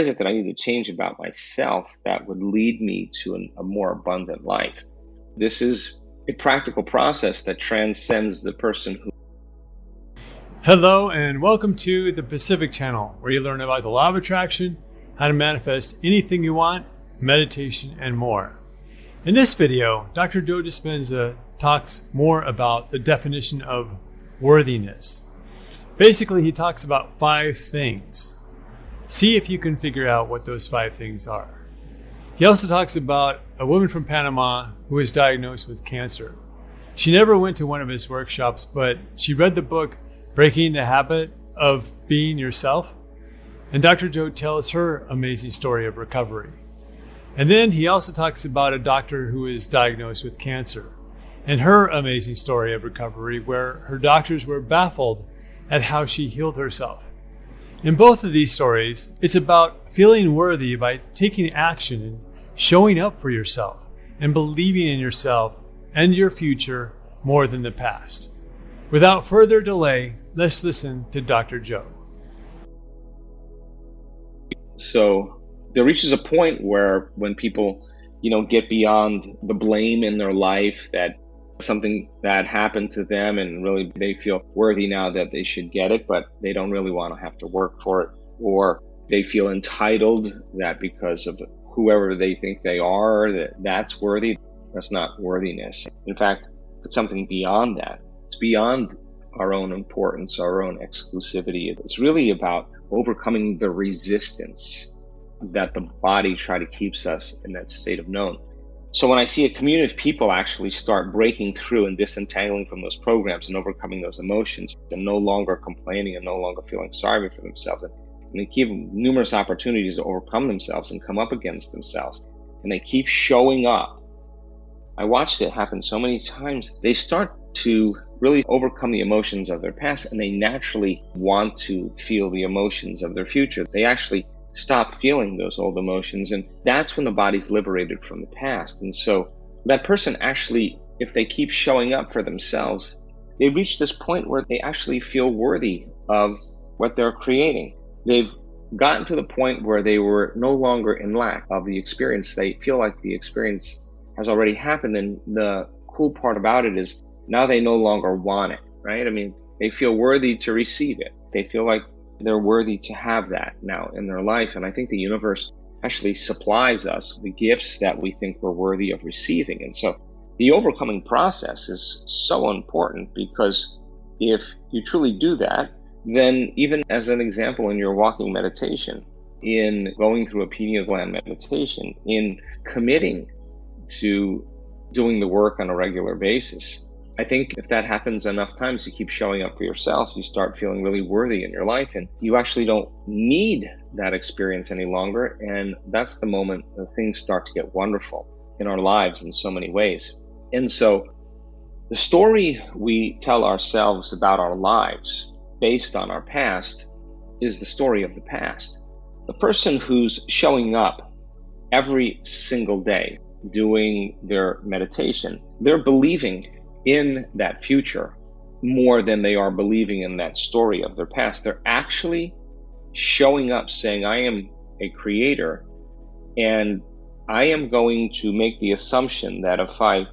is it that I need to change about myself that would lead me to a more abundant life? This is a practical process that transcends the person who. Hello and welcome to the Pacific Channel, where you learn about the law of attraction, how to manifest anything you want, meditation, and more. In this video, Dr. Joe Dispenza talks more about the definition of worthiness. Basically, he talks about 5 things. See if you can figure out what those 5 things are. He also talks about a woman from Panama who was diagnosed with cancer. She never went to one of his workshops, but she read the book Breaking the Habit of Being Yourself, and Dr. Joe tells her amazing story of recovery. And then he also talks about a doctor who is diagnosed with cancer and her amazing story of recovery, where her doctors were baffled at how she healed herself. In both of these stories, it's about feeling worthy by taking action and showing up for yourself and believing in yourself and your future more than the past. Without further delay, let's listen to Dr. Joe. So there reaches a point where when people, get beyond the blame in their life that something bad happened to them and really they feel worthy now that they should get it, but they don't really want to have to work for it, or they feel entitled that because of whoever they think they are, that's worthy. That's not worthiness. In fact, it's something beyond that. It's beyond our own importance, our own exclusivity. It's really about overcoming the resistance that the body tries to keeps us in that state of known. So when I see a community of people actually start breaking through and disentangling from those programs and overcoming those emotions and no longer complaining and no longer feeling sorry for themselves, and they give them numerous opportunities to overcome themselves and come up against themselves, and they keep showing up. I watched it happen so many times. They start to really overcome the emotions of their past, and they naturally want to feel the emotions of their future. They actually stop feeling those old emotions, and that's when the body's liberated from the past. And so that person actually, if they keep showing up for themselves, they reach this point where they actually feel worthy of what they're creating. They've gotten to the point where they were no longer in lack of the experience. They feel like the experience has already happened, and the cool part about it is now they no longer want it, right? I mean, they feel worthy to receive it. They feel like they're worthy to have that now in their life. And I think the universe actually supplies us the gifts that we think we're worthy of receiving. And so the overcoming process is so important, because if you truly do that, then even as an example in your walking meditation, in going through a pineal gland meditation, in committing to doing the work on a regular basis, I think if that happens enough times, you keep showing up for yourself, you start feeling really worthy in your life, and you actually don't need that experience any longer. And that's the moment that things start to get wonderful in our lives in so many ways. And so the story we tell ourselves about our lives based on our past is the story of the past. The person who's showing up every single day doing their meditation, they're believing in that future more than they are believing in that story of their past. They're actually showing up saying, I am a creator, and I am going to make the assumption that if I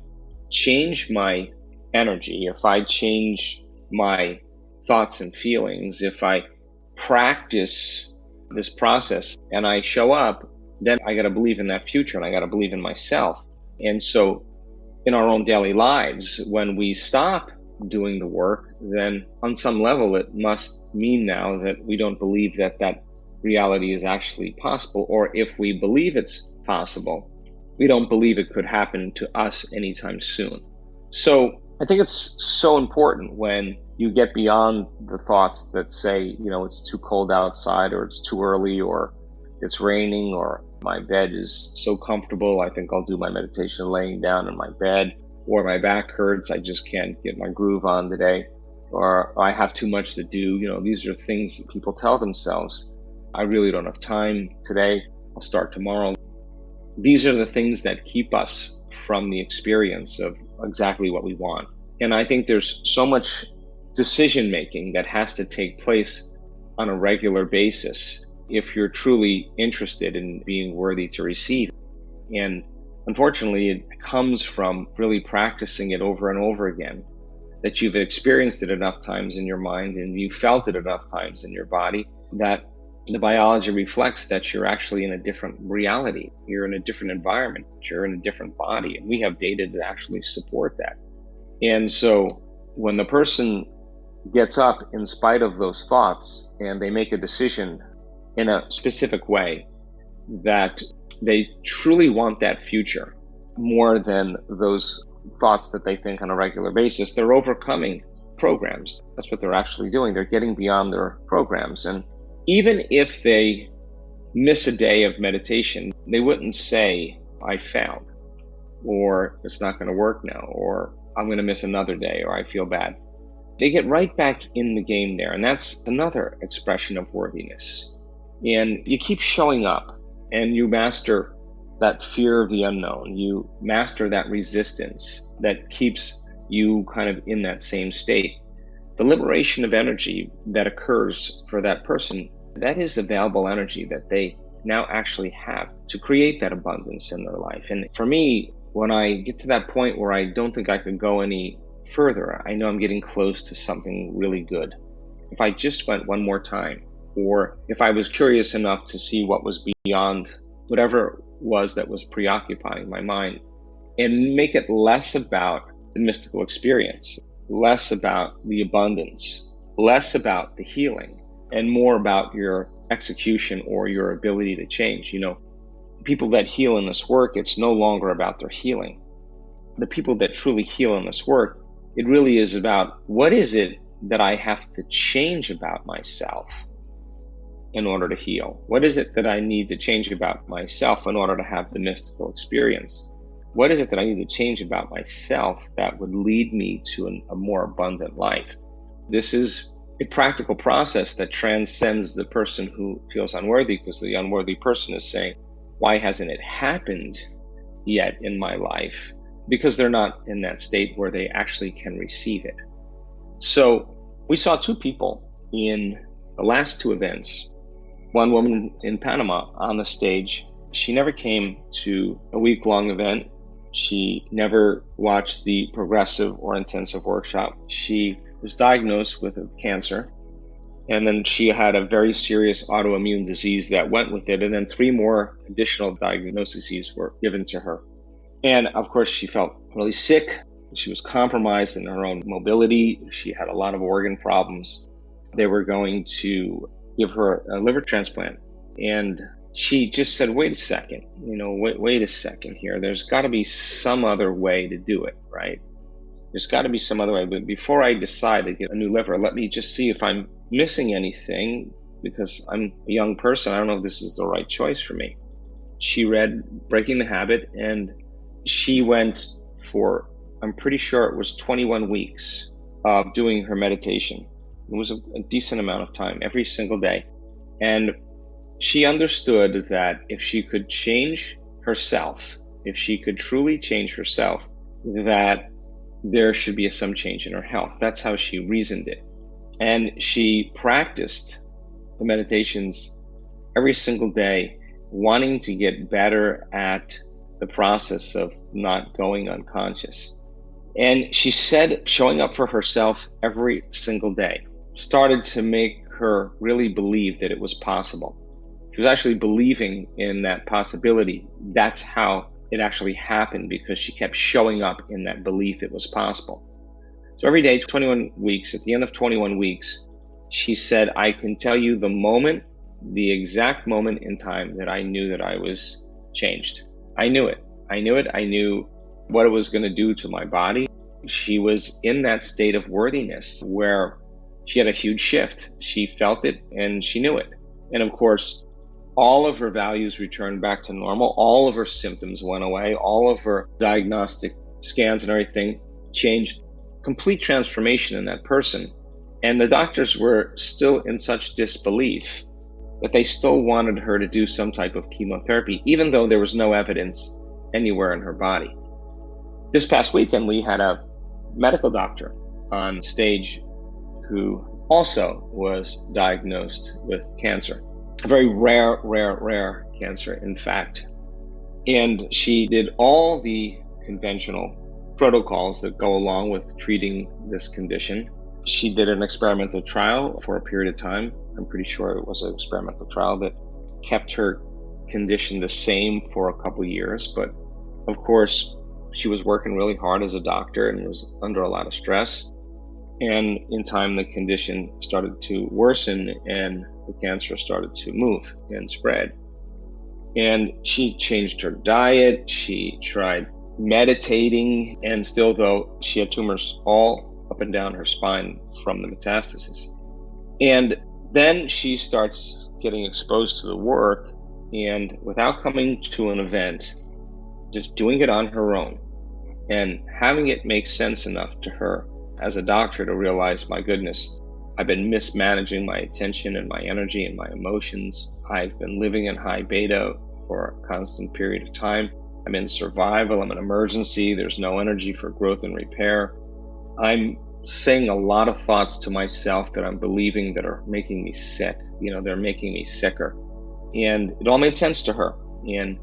change my energy, if I change my thoughts and feelings, if I practice this process and I show up, then I got to believe in that future and I got to believe in myself. And so in our own daily lives, when we stop doing the work, then on some level it must mean now that we don't believe that that reality is actually possible, or if we believe it's possible, we don't believe it could happen to us anytime soon. So I think it's so important when you get beyond the thoughts that say, it's too cold outside, or it's too early, or it's raining, or my bed is so comfortable, I think I'll do my meditation laying down in my bed, or my back hurts, I just can't get my groove on today, or I have too much to do. These are things that people tell themselves. I really don't have time today, I'll start tomorrow. These are the things that keep us from the experience of exactly what we want. And I think there's so much decision making that has to take place on a regular basis if you're truly interested in being worthy to receive. And unfortunately, it comes from really practicing it over and over again, that you've experienced it enough times in your mind and you felt it enough times in your body that the biology reflects that you're actually in a different reality. You're in a different environment. You're in a different body. And we have data to actually support that. And so when the person gets up in spite of those thoughts and they make a decision in a specific way that they truly want that future more than those thoughts that they think on a regular basis, they're overcoming programs. That's what they're actually doing. They're getting beyond their programs. And even if they miss a day of meditation, they wouldn't say, I failed, or it's not going to work now, or I'm going to miss another day, or I feel bad. They get right back in the game there. And that's another expression of worthiness. And you keep showing up and you master that fear of the unknown. You master that resistance that keeps you kind of in that same state. The liberation of energy that occurs for that person, that is available energy that they now actually have to create that abundance in their life. And for me, when I get to that point where I don't think I could go any further, I know I'm getting close to something really good. If I just went one more time, or if I was curious enough to see what was beyond whatever it was that was preoccupying my mind, and make it less about the mystical experience, less about the abundance, less about the healing, and more about your execution or your ability to change. You know, people that heal in this work, it's no longer about their healing. The people that truly heal in this work, it really is about what is it that I have to change about myself in order to heal? What is it that I need to change about myself in order to have the mystical experience? What is it that I need to change about myself that would lead me to a more abundant life? This is a practical process that transcends the person who feels unworthy, because the unworthy person is saying, why hasn't it happened yet in my life? Because they're not in that state where they actually can receive it. So we saw two people in the last two events. One woman in Panama on the stage. She never came to a week-long event. She never watched the progressive or intensive workshop. She was diagnosed with cancer, and then she had a very serious autoimmune disease that went with it, and then 3 more additional diagnoses were given to her. And of course, she felt really sick. She was compromised in her own mobility. She had a lot of organ problems. They were going to give her a liver transplant. And she just said, wait a second, wait a second here. There's got to be some other way to do it, right? There's got to be some other way. But before I decide to get a new liver, let me just see if I'm missing anything, because I'm a young person. I don't know if this is the right choice for me. She read Breaking the Habit, and she went for, I'm pretty sure it was 21 weeks of doing her meditation. It was a decent amount of time every single day. And she understood that if she could change herself, if she could truly change herself, that there should be some change in her health. That's how she reasoned it. And she practiced the meditations every single day, wanting to get better at the process of not going unconscious. And she said showing up for herself every single day started to make her really believe that it was possible. She was actually believing in that possibility. That's how it actually happened, because she kept showing up in that belief it was possible. So every day, 21 weeks, at the end of 21 weeks, she said, I can tell you the exact moment in time that I knew that I was changed. I knew it. I knew what it was going to do to my body. She was in that state of worthiness where she had a huge shift. She felt it and she knew it. And of course, all of her values returned back to normal. All of her symptoms went away. All of her diagnostic scans and everything changed. Complete transformation in that person. And the doctors were still in such disbelief that they still wanted her to do some type of chemotherapy, even though there was no evidence anywhere in her body. This past weekend, we had a medical doctor on stage who also was diagnosed with cancer. a very rare cancer, in fact. And she did all the conventional protocols that go along with treating this condition. She did an experimental trial for a period of time. I'm pretty sure it was an experimental trial that kept her condition the same for a couple years. But of course, she was working really hard as a doctor and was under a lot of stress. And in time, the condition started to worsen and the cancer started to move and spread. And she changed her diet. She tried meditating, and still, though, she had tumors all up and down her spine from the metastasis. And then she starts getting exposed to the work, and without coming to an event, just doing it on her own and having it make sense enough to her as a doctor to realize, my goodness, I've been mismanaging my attention and my energy and my emotions. I've been living in high beta for a constant period of time. I'm in survival, I'm in emergency, there's no energy for growth and repair. I'm saying a lot of thoughts to myself that I'm believing that are making me sick. They're making me sicker. And it all made sense to her. And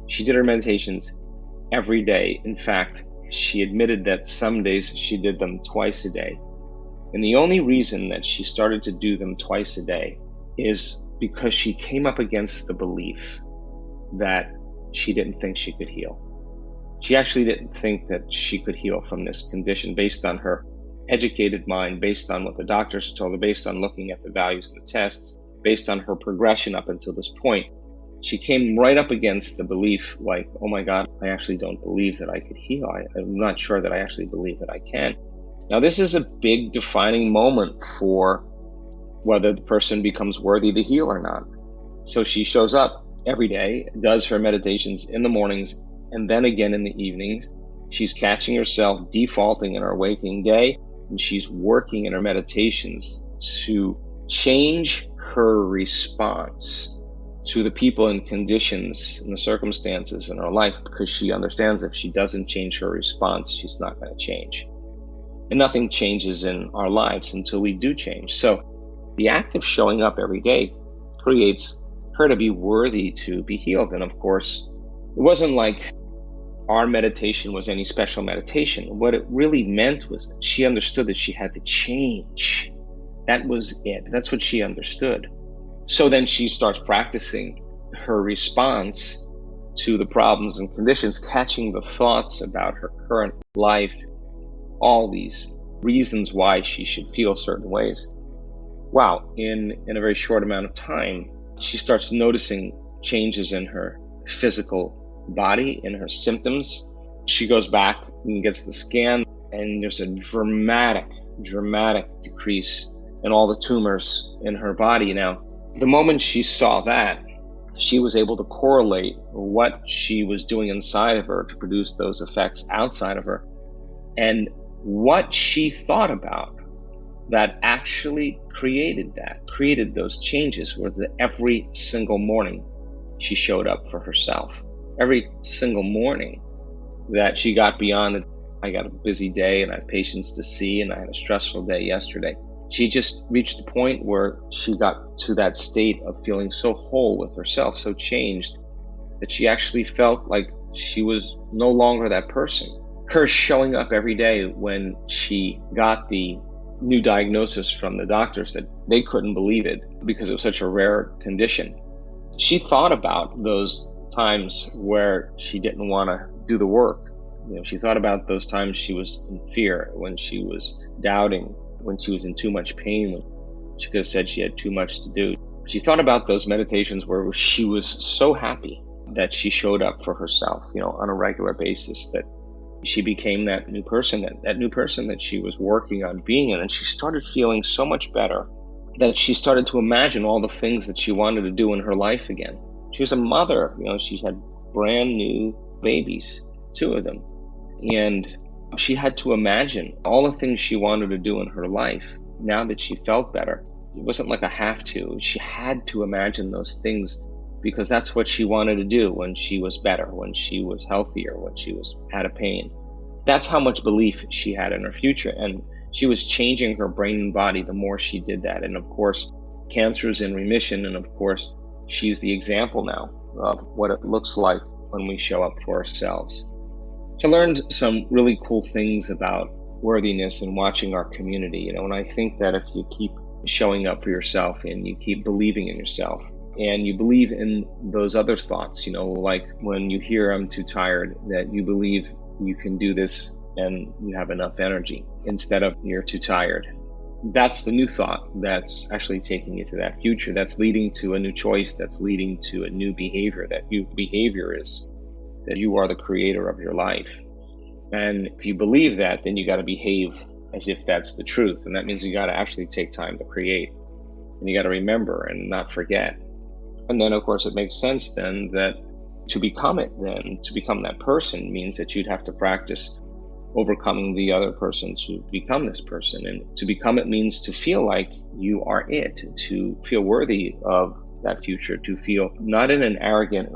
she did her meditations every day. In fact, she admitted that some days she did them twice a day. And the only reason that she started to do them twice a day is because she came up against the belief that she didn't think she could heal. She actually didn't think that she could heal from this condition based on her educated mind, based on what the doctors told her, based on looking at the values in the tests, based on her progression up until this point. She came right up against the belief like, oh my God, I actually don't believe that I could heal. I'm not sure that I actually believe that I can. Now, this is a big defining moment for whether the person becomes worthy to heal or not. So she shows up every day, does her meditations in the mornings and then again in the evenings. She's catching herself defaulting in her waking day, and she's working in her meditations to change her response to the people and conditions and the circumstances in her life, because she understands if she doesn't change her response, she's not going to change. And nothing changes in our lives until we do change. So the act of showing up every day creates her to be worthy to be healed. And of course, it wasn't like our meditation was any special meditation. What it really meant was that she understood that she had to change. That was it. That's what she understood. So then she starts practicing her response to the problems and conditions, catching the thoughts about her current life, all these reasons why she should feel certain ways. Wow, in a very short amount of time, she starts noticing changes in her physical body, in her symptoms. She goes back and gets the scan, and there's a dramatic decrease in all the tumors in her body. Now, the moment she saw that, she was able to correlate what she was doing inside of her to produce those effects outside of her, and what she thought about that actually created those changes was that every single morning she showed up for herself. Every single morning that she got beyond it, I got a busy day and I had patients to see and I had a stressful day yesterday. She just reached the point where she got to that state of feeling so whole with herself, so changed, that she actually felt like she was no longer that person. Her showing up every day when she got the new diagnosis from the doctors that they couldn't believe it because it was such a rare condition. She thought about those times where she didn't want to do the work. She thought about those times she was in fear, when she was doubting, when she was in too much pain, when she could have said she had too much to do. She thought about those meditations where she was so happy that she showed up for herself, on a regular basis, that she became that new person that she was working on being in. And she started feeling so much better that she started to imagine all the things that she wanted to do in her life again. She was a mother, she had brand new babies, 2 of them. And she had to imagine all the things she wanted to do in her life now that she felt better. It wasn't like a have to. She had to imagine those things because that's what she wanted to do when she was better, when she was healthier, when she was out of pain. That's how much belief she had in her future. And she was changing her brain and body the more she did that. And of course, cancer is in remission. And of course, she's the example now of what it looks like when we show up for ourselves. I learned some really cool things about worthiness and watching our community, and I think that if you keep showing up for yourself and you keep believing in yourself and you believe in those other thoughts, like when you hear I'm too tired, that you believe you can do this and you have enough energy instead of you're too tired. That's the new thought that's actually taking you to that future. That's leading to a new choice. That's leading to a new behavior. That new behavior is that you are the creator of your life. And if you believe that, then you got to behave as if that's the truth. And that means you got to actually take time to create. And you got to remember and not forget. And then, of course, it makes sense then that to become that person means that you'd have to practice overcoming the other person to become this person. And to become it means to feel like you are it, to feel worthy of that future, to feel not in an arrogant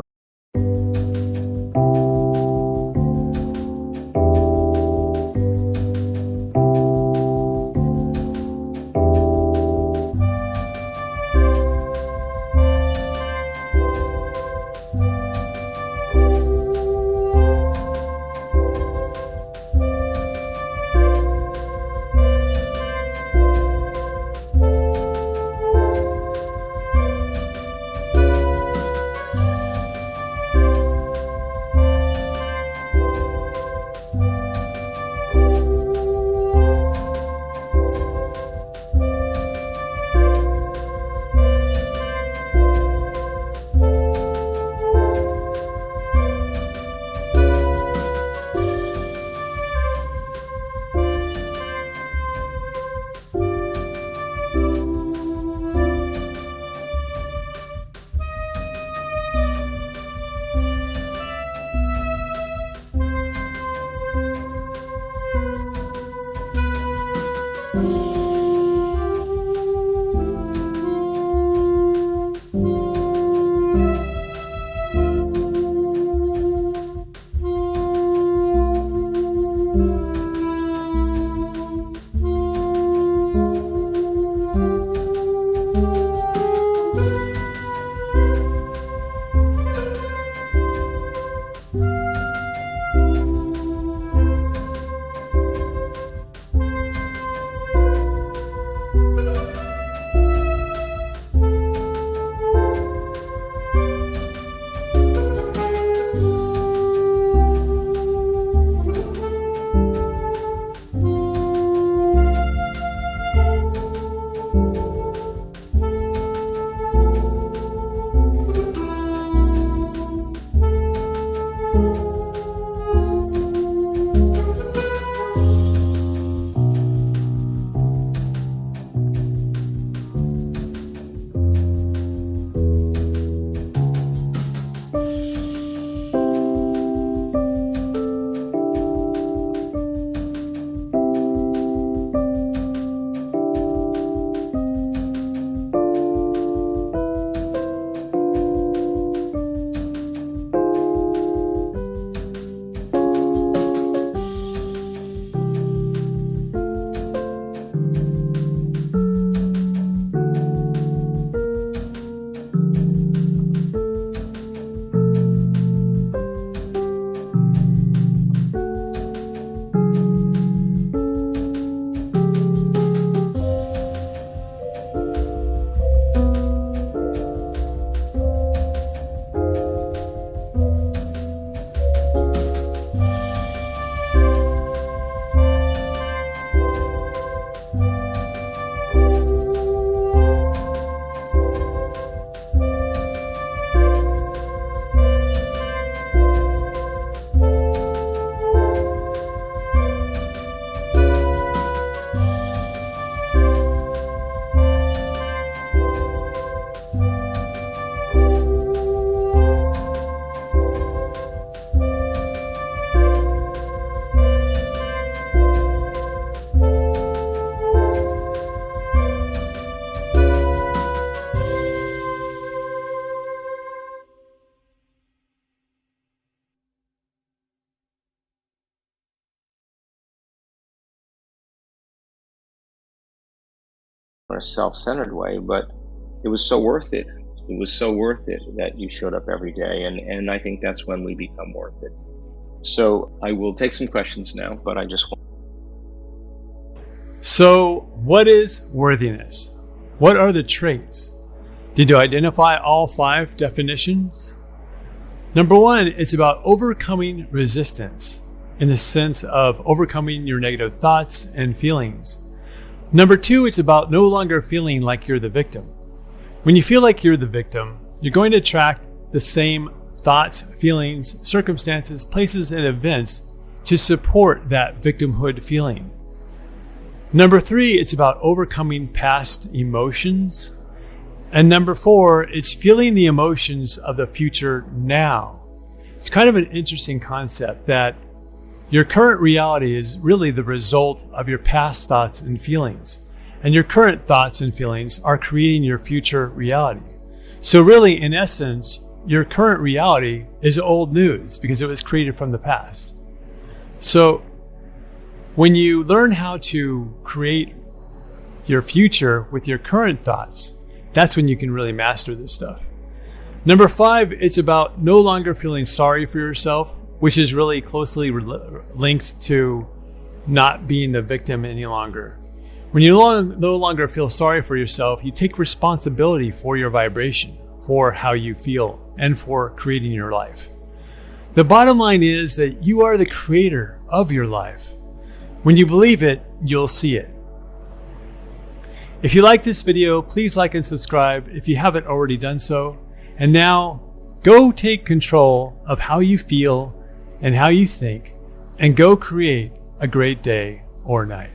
or a self-centered way, but it was so worth it. It was so worth it that you showed up every day. And I think that's when we become worth it. So I will take some questions now, but I just want. So, what is worthiness? What are the traits? Did you identify all 5 definitions? Number 1, it's about overcoming resistance in the sense of overcoming your negative thoughts and feelings. Number 2, it's about no longer feeling like you're the victim. When you feel like you're the victim, you're going to attract the same thoughts, feelings, circumstances, places, and events to support that victimhood feeling. Number 3, it's about overcoming past emotions. And number 4, it's feeling the emotions of the future now. It's kind of an interesting concept that your current reality is really the result of your past thoughts and feelings. And your current thoughts and feelings are creating your future reality. So really, in essence, your current reality is old news because it was created from the past. So when you learn how to create your future with your current thoughts, that's when you can really master this stuff. Number 5, it's about no longer feeling sorry for yourself, which is really closely linked to not being the victim any longer. When you no longer feel sorry for yourself, you take responsibility for your vibration, for how you feel, and for creating your life. The bottom line is that you are the creator of your life. When you believe it, you'll see it. If you like this video, please like and subscribe if you haven't already done so. And now, go take control of how you feel and how you think, and go create a great day or night.